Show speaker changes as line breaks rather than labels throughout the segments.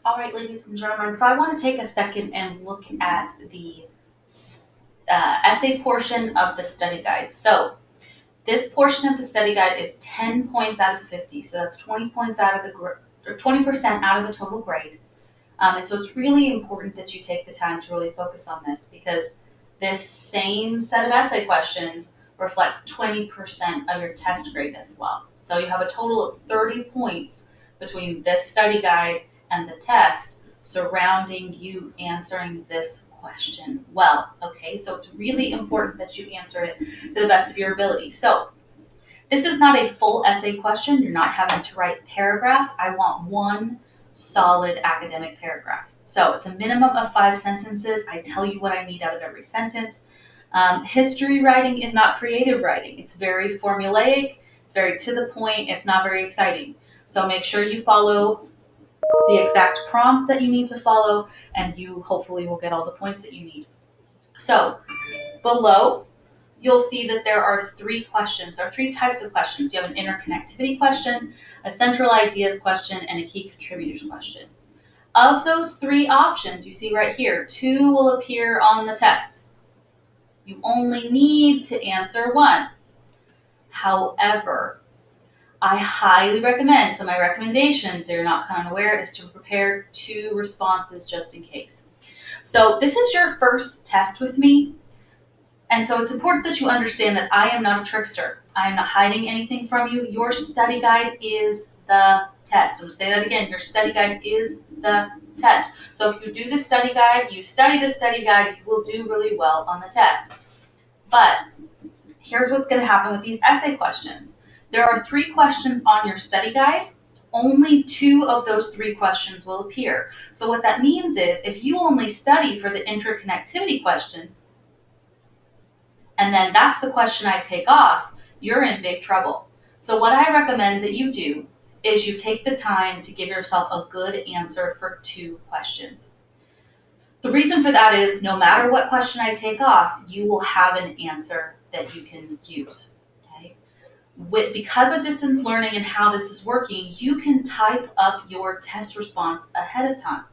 All right, ladies and gentlemen, so I want to take a second and look at the essay portion of the study guide. So this portion of the study guide is 10 points out of 50, so that's 20 points out of the or 20% out of the total grade. And so it's really important that you take the time to really focus on this because this same set of essay questions reflects 20% of your test grade as well. So you have a total of 30 points between this study guide and the test surrounding you answering this question well. Okay, so it's really important that you answer it to the best of your ability. So this is not a full essay question. You're not having to write paragraphs. I want one solid academic paragraph. So it's a minimum of 5 sentences. I tell you what I need out of every sentence. History writing is not creative writing. It's very formulaic. It's very to the point. It's not very exciting. So make sure you follow the exact prompt that you need to follow, and you hopefully will get all the points that you need. So below, you'll see that there are 3 questions. There are 3 types of questions. You have an interconnectivity question, a central ideas question, and a key contributors question. Of those 3 options you see right here, 2 will appear on the test. You only need to answer 1. However, I highly recommend, so my recommendations, so you're not kind of aware, is to prepare 2 responses just in case. So this is your first test with me. And so it's important that you understand that I am not a trickster. I am not hiding anything from you. Your study guide is the test. I'm going to say that again. Your study guide is the test. So if you do the study guide, you study the study guide, you will do really well on the test. But here's what's going to happen with these essay questions. There are 3 questions on your study guide. Only 2 of those 3 questions will appear. So what that means is if you only study for the interconnectivity question, and then that's the question I take off, you're in big trouble. So what I recommend that you do is you take the time to give yourself a good answer for 2 questions. The reason for that is no matter what question I take off, you will have an answer that you can use. Okay? Because of distance learning and how this is working, you can type up your test response ahead of time.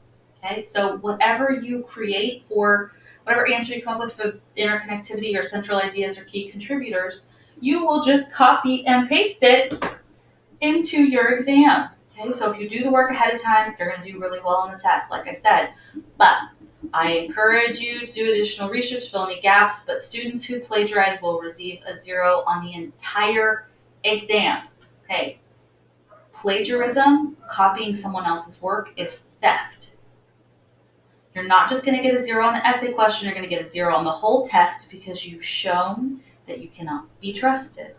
Okay? So whatever you create for whatever answer you come up with for interconnectivity or central ideas or key contributors, you will just copy and paste it into your exam. Okay, so if you do the work ahead of time, you're going to do really well on the test, like I said. But I encourage you to do additional research, fill any gaps, but students who plagiarize will receive a 0 on the entire exam. Okay, plagiarism, copying someone else's work, is theft. You're not just going to get a 0 on the essay question, you're going to get a 0 on the whole test because you've shown that you cannot be trusted.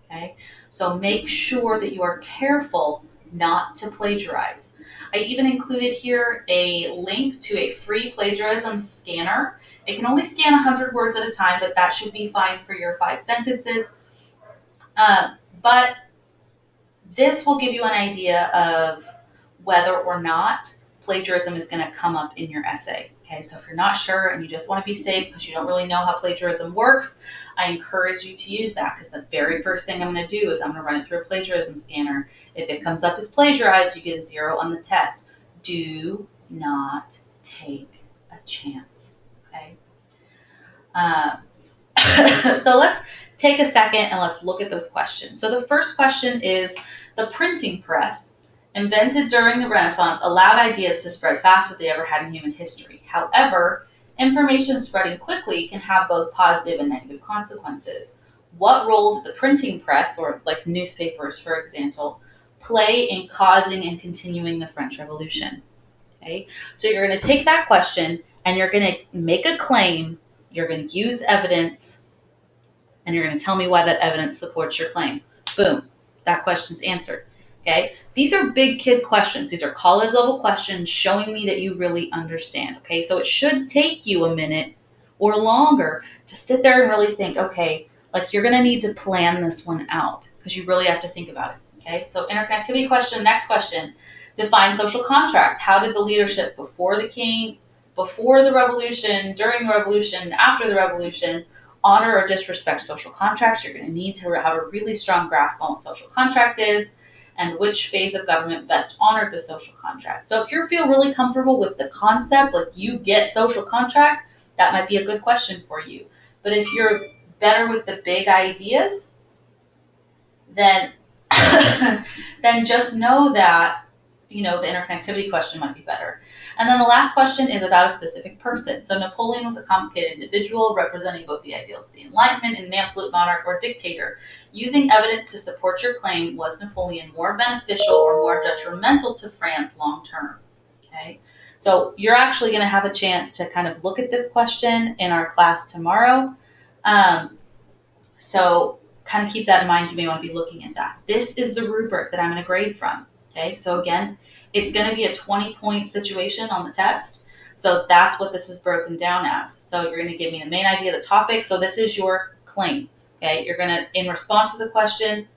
Okay? So make sure that you are careful not to plagiarize. I even included here a link to a free plagiarism scanner. It can only scan 100 words at a time, but that should be fine for your 5 sentences. But this will give you an idea of whether or not plagiarism is going to come up in your essay. Okay, so if you're not sure and you just want to be safe because you don't really know how plagiarism works, I encourage you to use that because the very first thing I'm going to do is I'm going to run it through a plagiarism scanner. If it comes up as plagiarized, you get a 0 on the test. Do not take a chance. Okay. So let's take a second and let's look at those questions. So the first question is, the printing press, invented during the Renaissance, allowed ideas to spread faster than they ever had in human history. However, information spreading quickly can have both positive and negative consequences. What role did the printing press, or like newspapers, for example, play in causing and continuing the French Revolution? Okay, so you're going to take that question and you're going to make a claim. You're going to use evidence, and you're going to tell me why that evidence supports your claim. Boom, that question's answered. Okay, these are big kid questions. These are college level questions showing me that you really understand. Okay, so it should take you a minute or longer to sit there and really think, okay, like you're going to need to plan this one out because you really have to think about it. Okay, so interconnectivity question, next question. Define social contract. How did the leadership before the king, before the revolution, during the revolution, after the revolution, honor or disrespect social contracts? You're going to need to have a really strong grasp on what social contract is. and which phase of government best honored the social contract. So if you feel really comfortable with the concept, like you get social contract, that might be a good question for you. But if you're better with the big ideas, then then just know that the interconnectivity question might be better. And then the last question is about a specific person. So Napoleon was a complicated individual representing both the ideals of the Enlightenment and an absolute monarch or dictator. Using evidence to support your claim, was Napoleon more beneficial or more detrimental to France long term? Okay. So you're actually going to have a chance to kind of look at this question in our class tomorrow. So kind of keep that in mind. You may want to be looking at that. This is the rubric that I'm going to grade from. Okay, so again, it's going to be a 20-point situation on the test. So that's what this is broken down as. So you're going to give me the main idea, the topic. So this is your claim. Okay, you're going to, in response to the question,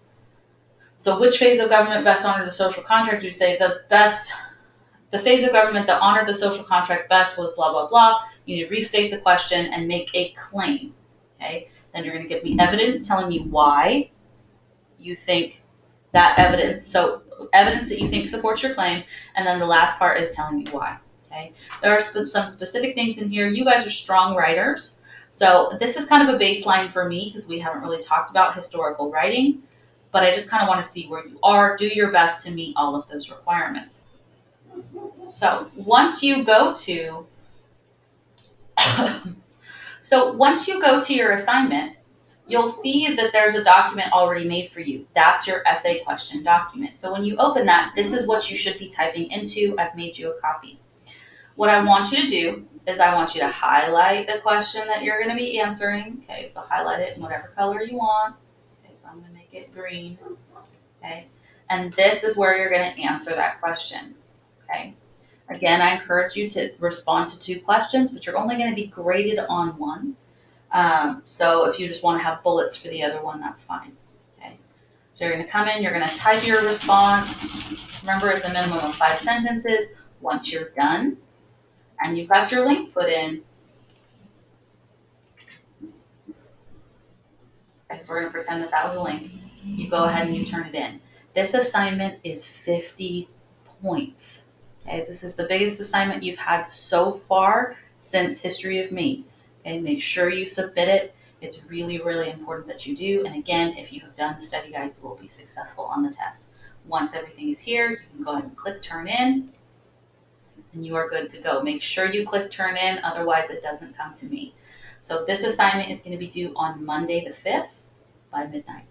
so which phase of government best honored the social contract? You say the phase of government that honored the social contract best was blah, blah, blah. You need to restate the question and make a claim. Okay, then you're going to give me evidence telling me why you think that evidence. So evidence that you think supports your claim, and then the last part is telling me why. Okay, there are some specific things in here. You guys are strong writers, so this is kind of a baseline for me because we haven't really talked about historical writing, but I just kind of want to see where you are. Do your best to meet all of those requirements. So once you go to your assignment, you'll see that there's a document already made for you. That's your essay question document. So when you open that, this is what you should be typing into. I've made you a copy. What I want you to do is I want you to highlight the question that you're going to be answering. Okay, so highlight it in whatever color you want. Okay, so I'm going to make it green. Okay, and this is where you're going to answer that question. Okay, again, I encourage you to respond to 2 questions, but you're only going to be graded on 1. So if you just want to have bullets for the other one, that's fine. Okay. So you're going to come in, you're going to type your response. Remember, it's a minimum of 5 sentences. Once you're done and you've got your link put in, okay, so we're going to pretend that was a link. You go ahead and you turn it in. This assignment is 50 points. Okay, this is the biggest assignment you've had so far since History of Me. Okay, make sure you submit it. It's really, really important that you do. And again, if you have done the study guide, you will be successful on the test. Once everything is here, you can go ahead and click Turn In, and you are good to go. Make sure you click Turn In, otherwise it doesn't come to me. So this assignment is going to be due on Monday the 5th by midnight.